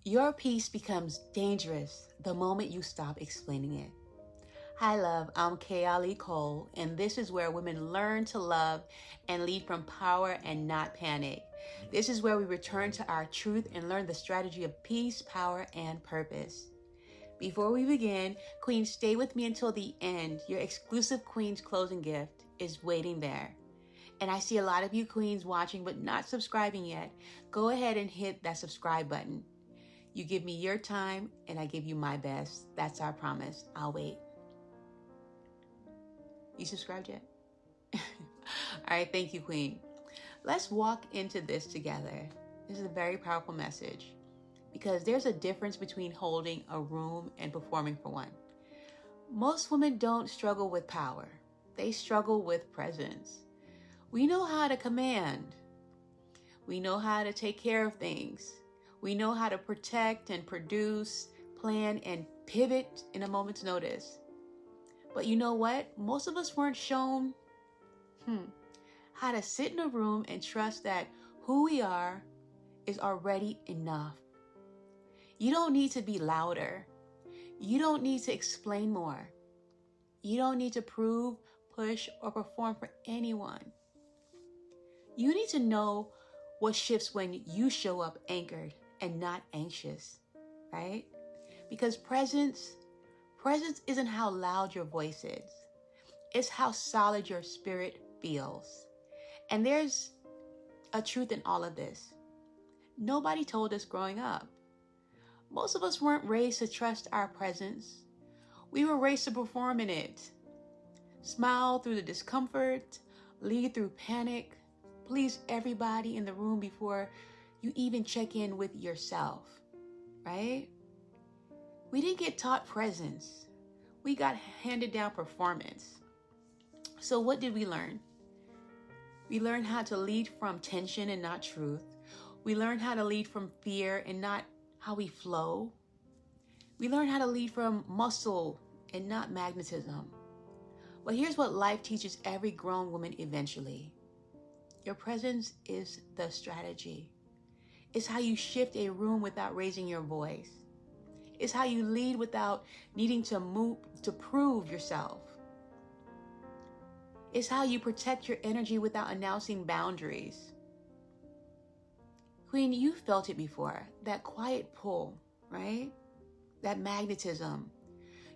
Your peace becomes dangerous the moment you stop explaining it. Hi, love. I'm Kayali Cole, and this is where women learn to love and lead from power and not panic. This is where we return to our truth and learn the strategy of peace, power, and purpose. Before we begin, Queens, stay with me until the end. Your exclusive Queens closing gift is waiting there. And I see a lot of you Queens watching but not subscribing yet. Go ahead and hit that subscribe button. You give me your time, and I give you my best. That's our promise. I'll wait. You subscribed yet? All right, thank you, Queen. Let's walk into this together. This is a very powerful message because there's a difference between holding a room and performing for one. Most women don't struggle with power. They struggle with presence. We know how to command. We know how to take care of things. We know how to protect and produce, plan, and pivot in a moment's notice. But you know what? Most of us weren't shown how to sit in a room and trust that who we are is already enough. You don't need to be louder. You don't need to explain more. You don't need to prove, push, or perform for anyone. You need to know what shifts when you show up anchored and not anxious, right? Because presence isn't how loud your voice is. It's how solid your spirit feels. And there's a truth in all of this. Nobody told us growing up. Most of us weren't raised to trust our presence. We were raised to perform in it. Smile through the discomfort, lead through panic, please everybody in the room before you even check in with yourself, right? We didn't get taught presence. We got handed down performance. So what did we learn? We learned how to lead from tension and not truth. We learned how to lead from fear and not how we flow. We learned how to lead from muscle and not magnetism. But here's what life teaches every grown woman eventually. Your presence is the strategy. It's how you shift a room without raising your voice. It's how you lead without needing to move to prove yourself. It's how you protect your energy without announcing boundaries. Queen, you felt it before, that quiet pull, right? That magnetism.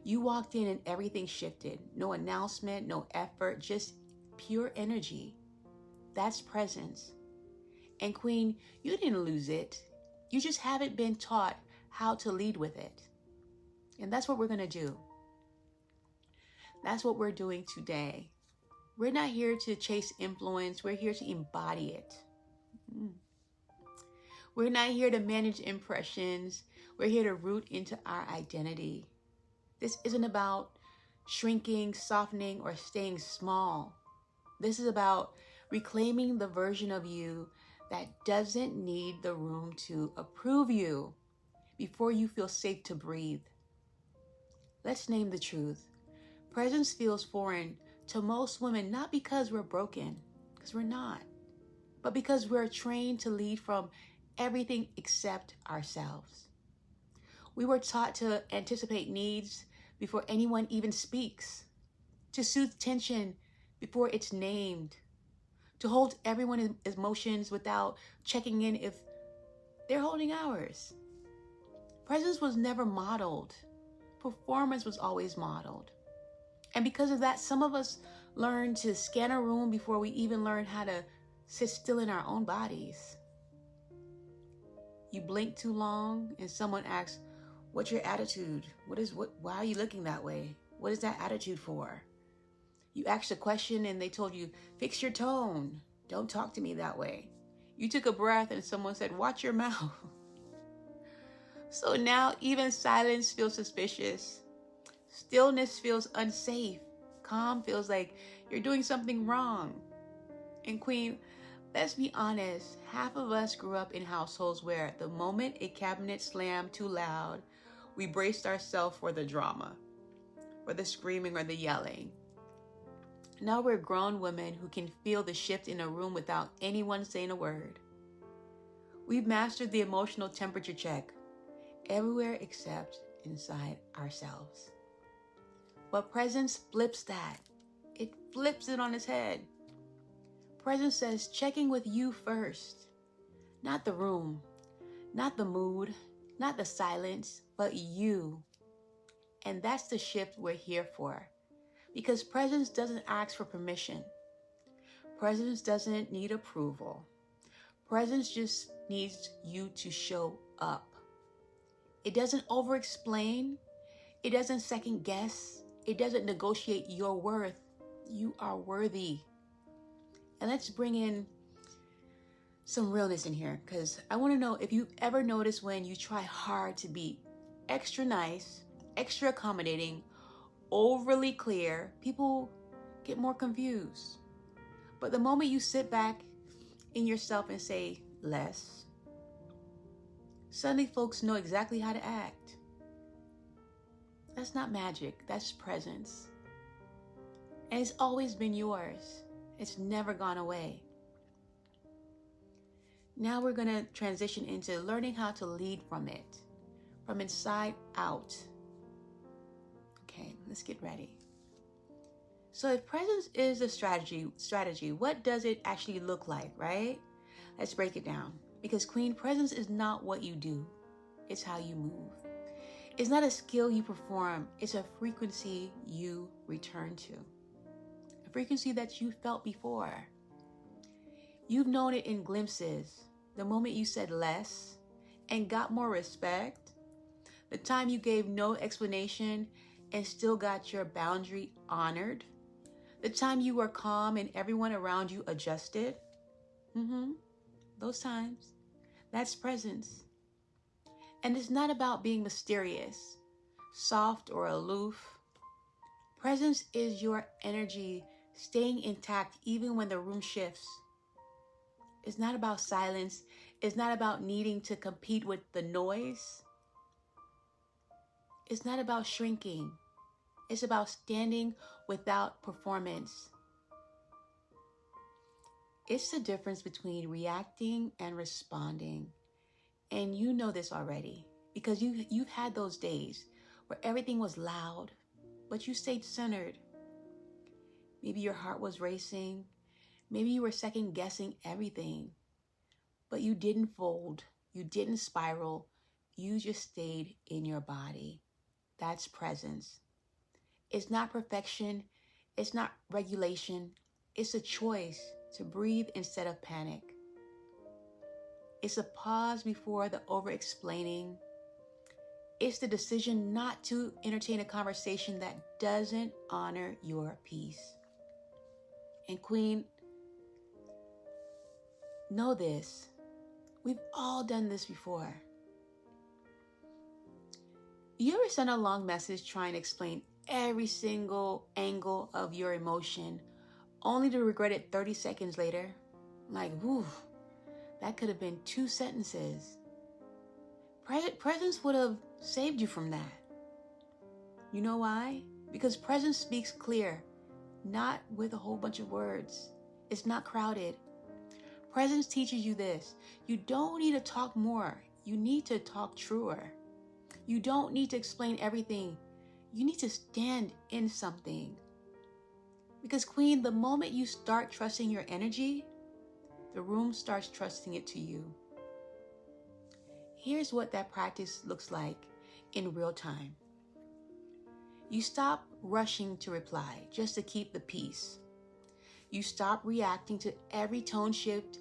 You walked in and everything shifted. No announcement, no effort, just pure energy. That's presence. And Queen, you didn't lose it. You just haven't been taught how to lead with it. And that's what we're going to do. That's what we're doing today. We're not here to chase influence. We're here to embody it. We're not here to manage impressions. We're here to root into our identity. This isn't about shrinking, softening, or staying small. This is about reclaiming the version of you that doesn't need the room to approve you before you feel safe to breathe. Let's name the truth. Presence feels foreign to most women, not because we're broken, because we're not, but because we're trained to lead from everything except ourselves. We were taught to anticipate needs before anyone even speaks, to soothe tension before it's named, to hold everyone's emotions without checking in if they're holding ours. Presence was never modeled. Performance was always modeled. And because of that, some of us learned to scan a room before we even learned how to sit still in our own bodies. You blink too long and someone asks, what's your attitude? Why are you looking that way? What is that attitude for? You asked a question and they told you, fix your tone. Don't talk to me that way. You took a breath and someone said, watch your mouth. So now even silence feels suspicious. Stillness feels unsafe. Calm feels like you're doing something wrong. And Queen, let's be honest, half of us grew up in households where the moment a cabinet slammed too loud, we braced ourselves for the drama, for the screaming or the yelling. Now we're grown women who can feel the shift in a room without anyone saying a word. We've mastered the emotional temperature check. everywhere except inside ourselves. But presence flips that. It flips it on its head. Presence says checking with you first. Not the room, not the mood, not the silence, but you. And that's the shift we're here for. Because presence doesn't ask for permission. Presence doesn't need approval. Presence just needs you to show up. It doesn't over-explain. It doesn't second guess. It doesn't negotiate your worth. You are worthy. And let's bring in some realness in here, because I want to know if you've ever noticed when you try hard to be extra nice, extra accommodating, overly clear, people get more confused. But the moment you sit back in yourself and say less, suddenly folks know exactly how to act. That's not magic, that's presence. And it's always been yours. It's never gone away. Now we're going to transition into learning how to lead from it, from inside out. Okay, let's get ready. So if presence is a strategy, what does it actually look like, right? Let's break it down. Because Queen, presence is not what you do. It's how you move. It's not a skill you perform. It's a frequency you return to. A frequency that you felt before. You've known it in glimpses. The moment you said less and got more respect. The time you gave no explanation and still got your boundary honored. The time you were calm and everyone around you adjusted. Those times. That's presence. And it's not about being mysterious, soft, or aloof. Presence is your energy staying intact even when the room shifts. It's not about silence. It's not about needing to compete with the noise. It's not about shrinking. It's about standing without performance. It's the difference between reacting and responding. And you know this already because you've had those days where everything was loud, but you stayed centered. Maybe your heart was racing. Maybe you were second guessing everything, but you didn't fold. You didn't spiral. You just stayed in your body. That's presence. It's not perfection. It's not regulation. It's a choice to breathe instead of panic. It's a pause before the over-explaining. It's the decision not to entertain a conversation that doesn't honor your peace. And Queen, know this. We've all done this before. You ever send a long message trying to explain every single angle of your emotion only to regret it 30 seconds later? Like, whew, that could have been 2 sentences. Presence would have saved you from that. You know why? Because presence speaks clear, not with a whole bunch of words. It's not crowded. Presence teaches you this. You don't need to talk more. You need to talk truer. You don't need to explain everything. You need to stand in something. Because Queen, the moment you start trusting your energy, the room starts trusting it to you. Here's what that practice looks like in real time. You stop rushing to reply just to keep the peace. You stop reacting to every tone shift,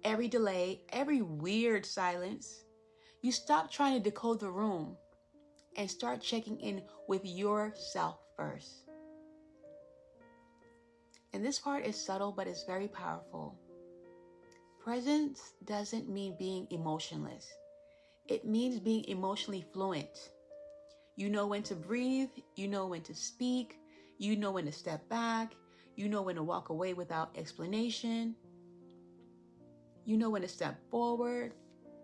every delay, every weird silence. You stop trying to decode the room and start checking in with yourself first. And this part is subtle, but it's very powerful. Presence doesn't mean being emotionless. It means being emotionally fluent. You know when to breathe. You know when to speak. You know when to step back. You know when to walk away without explanation. You know when to step forward.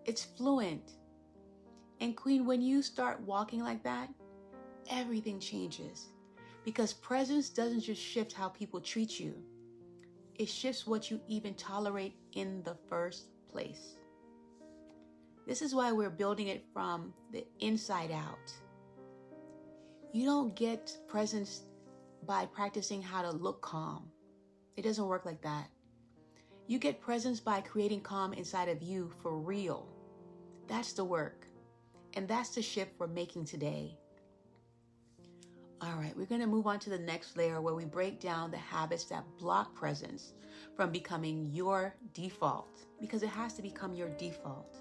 It's fluent. And Queen, when you start walking like that, everything changes. Because presence doesn't just shift how people treat you. It shifts what you even tolerate in the first place. This is why we're building it from the inside out. You don't get presence by practicing how to look calm. It doesn't work like that. You get presence by creating calm inside of you for real. That's the work. And that's the shift we're making today. All right, we're going to move on to the next layer where we break down the habits that block presence from becoming your default, because it has to become your default.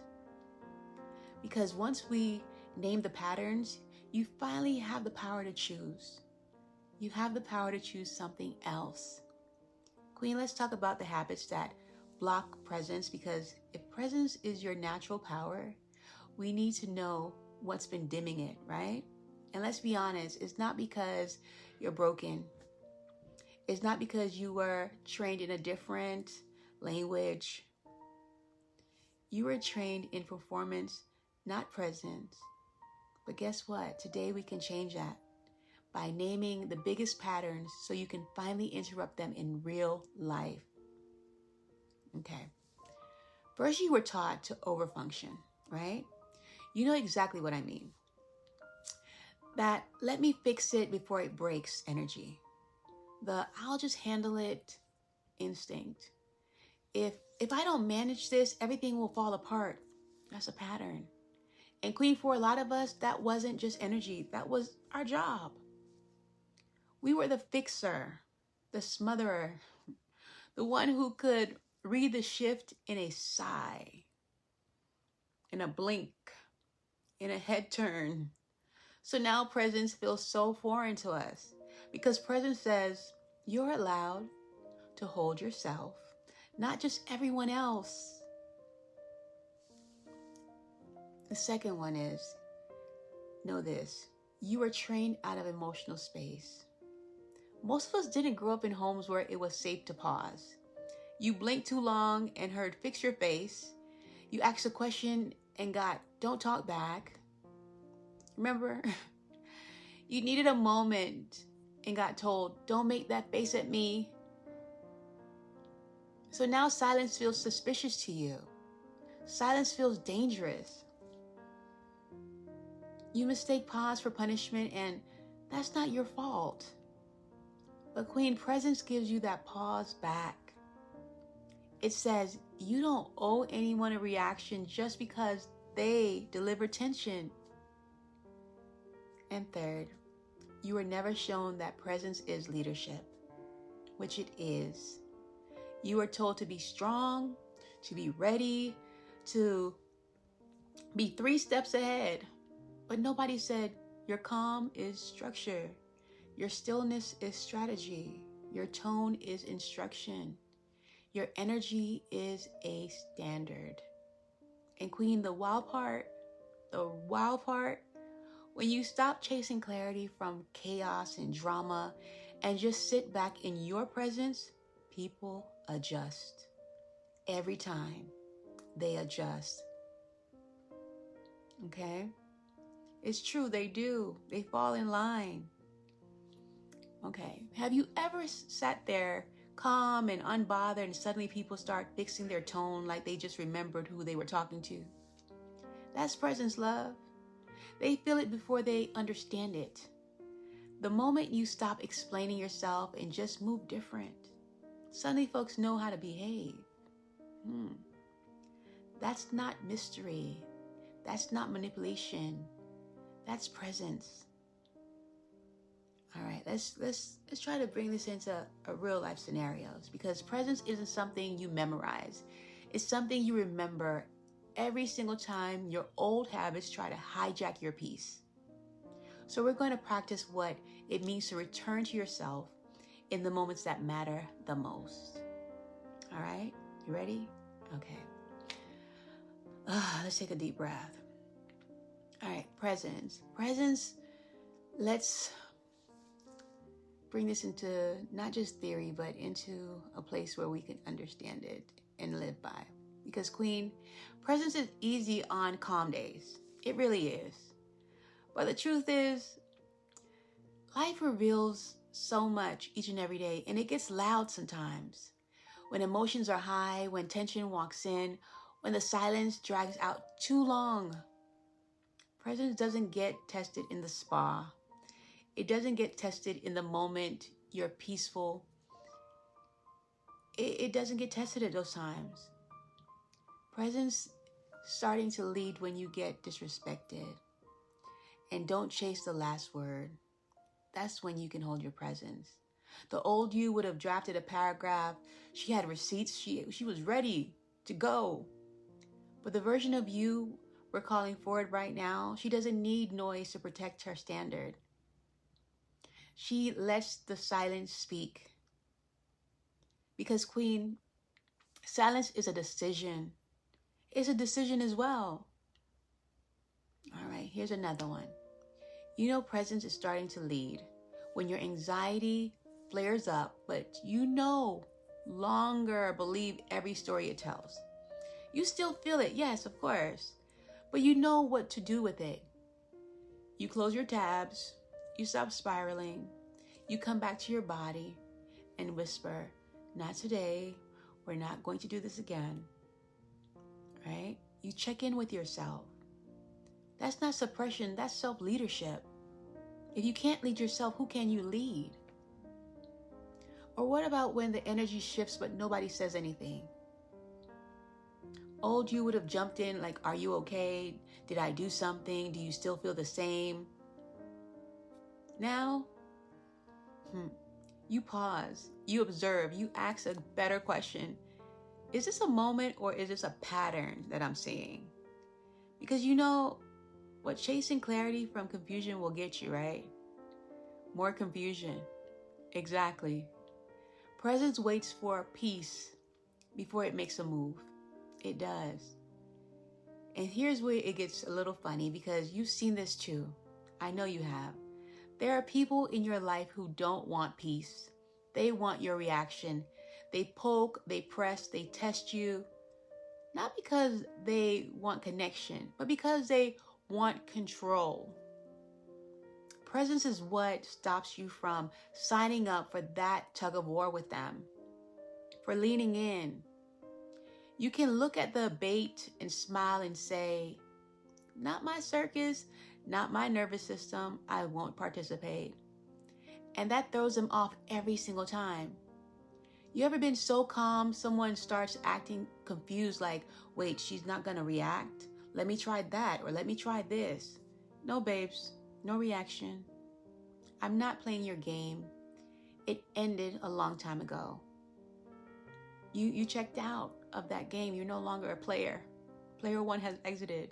Because once we name the patterns, you finally have the power to choose. You have the power to choose something else. Queen, let's talk about the habits that block presence, because if presence is your natural power, we need to know what's been dimming it, right? And let's be honest, it's not because you're broken. It's not because you were trained in a different language. You were trained in performance, not presence. But guess what? Today we can change that by naming the biggest patterns so you can finally interrupt them in real life. Okay. First, you were taught to overfunction, right? You know exactly what I mean. That let me fix it before it breaks energy. The I'll just handle it instinct. If I don't manage this, everything will fall apart. That's a pattern. And Queen, for a lot of us, that wasn't just energy. That was our job. We were the fixer, the smotherer, the one who could read the shift in a sigh, in a blink, in a head turn. So now presence feels so foreign to us because presence says you're allowed to hold yourself, not just everyone else. The second one is, know this, you were trained out of emotional space. Most of us didn't grow up in homes where it was safe to pause. You blinked too long and heard fix your face. You asked a question and got don't talk back. Remember? You needed a moment and got told don't make that face at me. So now silence feels suspicious to you. Silence feels dangerous. You mistake pause for punishment, and that's not your fault. But Queen, presence gives you that pause back. It says you don't owe anyone a reaction just because they deliver tension. And third, you were never shown that presence is leadership, which it is. You were told to be strong, to be ready, to be 3 steps ahead. But nobody said your calm is structure. Your stillness is strategy. Your tone is instruction. Your energy is a standard. And Queen, the wild part, when you stop chasing clarity from chaos and drama and just sit back in your presence, people adjust. Every time they adjust. Okay? It's true, they do. They fall in line. Okay. Have you ever sat there calm and unbothered and suddenly people start fixing their tone like they just remembered who they were talking to? That's presence, love. They feel it before they understand it. The moment you stop explaining yourself and just move different, suddenly folks know how to behave. That's not mystery. That's not manipulation. That's presence. All right, let's try to bring this into a real life scenarios, because presence isn't something you memorize. It's something you remember every single time your old habits try to hijack your peace. So we're going to practice what it means to return to yourself in the moments that matter the most. All right, you ready? Okay. Let's take a deep breath. All right, presence. Let's bring this into not just theory, but into a place where we can understand it and live by. Because Queen, presence is easy on calm days. It really is. But the truth is, life reveals so much each and every day, and it gets loud sometimes. When emotions are high, when tension walks in, when the silence drags out too long. Presence doesn't get tested in the spa. It doesn't get tested in the moment you're peaceful. It doesn't get tested at those times. Presence starting to lead when you get disrespected. And don't chase the last word. That's when you can hold your presence. The old you would have drafted a paragraph. She had receipts. She was ready to go. But the version of you we're calling forward right now, she doesn't need noise to protect her standard. She lets the silence speak. Because Queen, silence is a decision. It's a decision as well. All right, here's another one. You know presence is starting to lead when your anxiety flares up, but you no longer believe every story it tells. You still feel it, yes, of course, but you know what to do with it. You close your tabs, you stop spiraling, you come back to your body and whisper, not today, we're not going to do this again, right? You check in with yourself. That's not suppression, that's self-leadership. If you can't lead yourself, who can you lead? Or what about when the energy shifts but nobody says anything? Old you would have jumped in like, are you okay? Did I do something? Do you still feel the same? Now, you pause, you observe, you ask a better question. Is this a moment or is this a pattern that I'm seeing? Because you know what chasing clarity from confusion will get you, right? More confusion. Exactly. Presence waits for peace before it makes a move. It does. And here's where it gets a little funny because you've seen this too. I know you have. There are people in your life who don't want peace. They want your reaction. They poke, they press, they test you. Not because they want connection, but because they want control. Presence is what stops you from signing up for that tug of war with them, for leaning in. You can look at the bait and smile and say, not my circus, not my nervous system, I won't participate. And that throws them off every single time. You ever been so calm, someone starts acting confused like, wait, she's not gonna react? Let me try that, or let me try this. No, babes, no reaction. I'm not playing your game. It ended a long time ago. You checked out of that game. You're no longer a player. Player one has exited.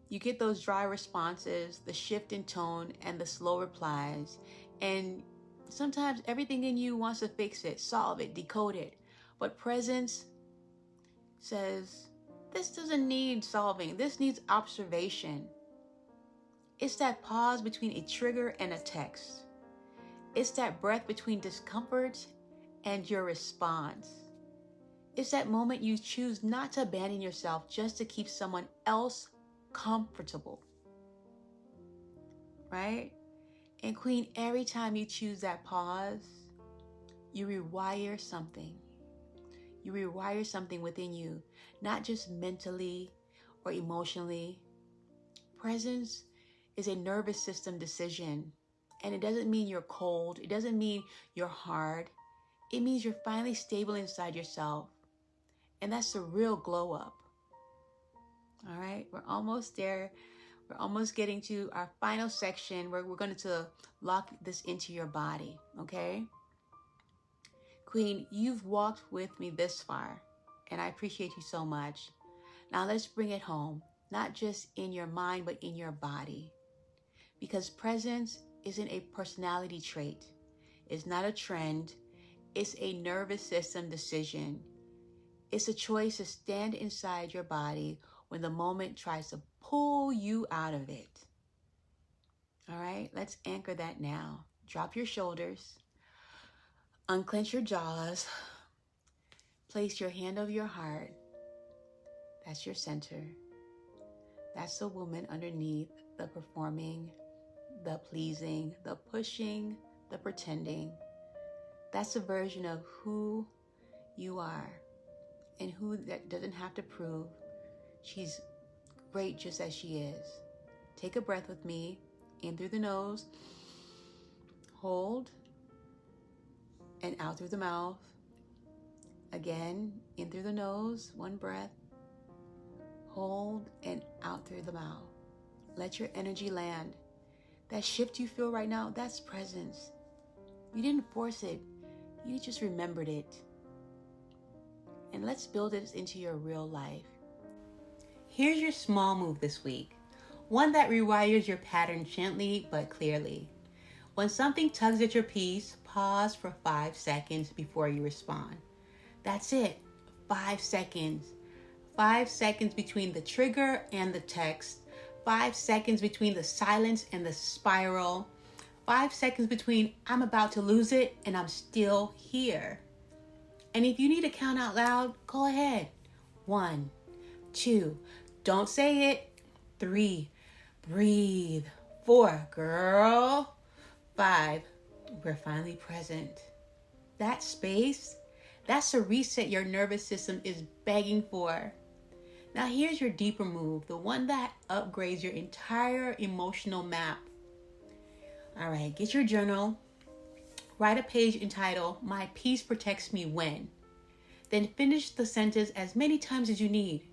You get those dry responses, the shift in tone, and the slow replies. And sometimes everything in you wants to fix it, solve it, decode it. But presence says, this doesn't need solving. This needs observation. It's that pause between a trigger and a text. It's that breath between discomfort and your response. It's that moment you choose not to abandon yourself just to keep someone else comfortable. Right? And Queen, every time you choose that pause, you rewire something. You rewire something within you, not just mentally or emotionally. Presence is a nervous system decision. And it doesn't mean you're cold. It doesn't mean you're hard. It means you're finally stable inside yourself. And that's the real glow up. All right, we're almost there. We're almost getting to our final section where we're going to lock this into your body, okay? Queen, you've walked with me this far, and I appreciate you so much. Now let's bring it home, not just in your mind, but in your body. Because presence isn't a personality trait. It's not a trend. It's a nervous system decision. It's a choice to stand inside your body when the moment tries to pull you out of it. All right, let's anchor that now. Drop your shoulders, unclench your jaws, place your hand over your heart. That's your center. That's the woman underneath the performing, the pleasing, the pushing, the pretending. That's a version of who you are. and who that doesn't have to prove she's great just as she is. Take a breath with me, in through the nose, hold, and out through the mouth. Again, in through the nose, one breath, hold, and out through the mouth. Let your energy land. That shift you feel right now, that's presence. You didn't force it, you just remembered it. And let's build it into your real life. Here's your small move this week. One that rewires your pattern gently but clearly. When something tugs at your peace, pause for 5 seconds before you respond. That's it, 5 seconds. 5 seconds between the trigger and the text. 5 seconds between the silence and the spiral. 5 seconds between I'm about to lose it and I'm still here. And if you need to count out loud, go ahead. 1, 2, don't say it. 3, breathe. 4, girl. 5, we're finally present. That space, that's a reset your nervous system is begging for. Now here's your deeper move, the one that upgrades your entire emotional map. All right, get your journal. Write a page entitled, My Peace Protects Me When. Then finish the sentence as many times as you need.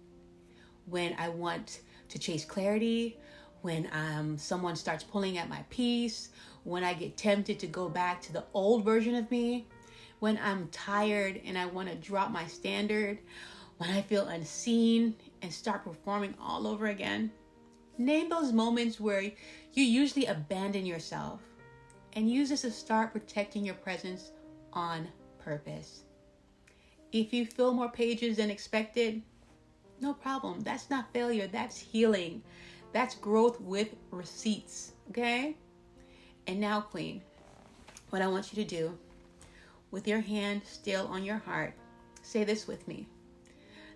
When I want to chase clarity, when someone starts pulling at my peace, when I get tempted to go back to the old version of me, when I'm tired and I want to drop my standard, when I feel unseen and start performing all over again. Name those moments where you usually abandon yourself and use this to start protecting your presence on purpose. If you fill more pages than expected, no problem. That's not failure. That's healing. That's growth with receipts. Okay? And now, Queen, what I want you to do, with your hand still on your heart, say this with me.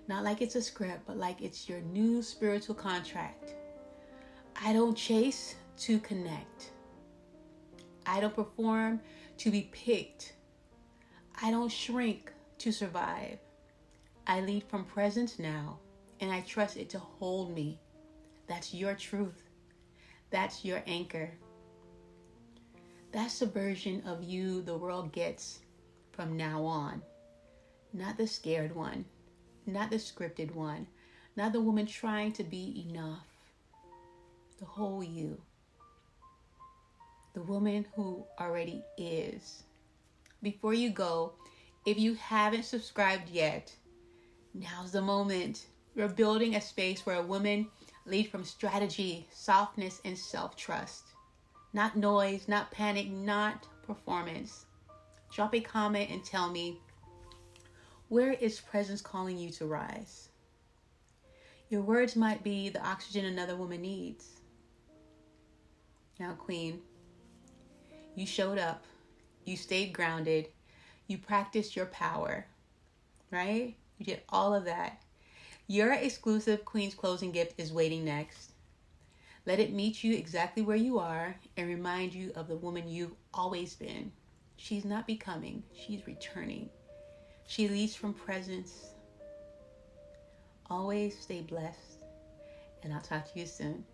Not like it's a script, but like it's your new spiritual contract. I don't chase to connect. I don't perform to be picked. I don't shrink to survive. I lead from presence now, and I trust it to hold me. That's your truth. That's your anchor. That's the version of you the world gets from now on. Not the scared one, not the scripted one, not the woman trying to be enough. The whole you. The woman who already is. Before you go, if you haven't subscribed yet, now's the moment. We're building a space where a woman lead from strategy, softness, and self-trust. Not noise, not panic, not performance. Drop a comment and tell me, where is presence calling you to rise? Your words might be the oxygen another woman needs. Now, Queen, you showed up. You stayed grounded. You practiced your power, right? You did all of that. Your exclusive Queen's Closing Gift is waiting next. Let it meet you exactly where you are and remind you of the woman you've always been. She's not becoming, she's returning. She leads from presence. Always stay blessed, and I'll talk to you soon.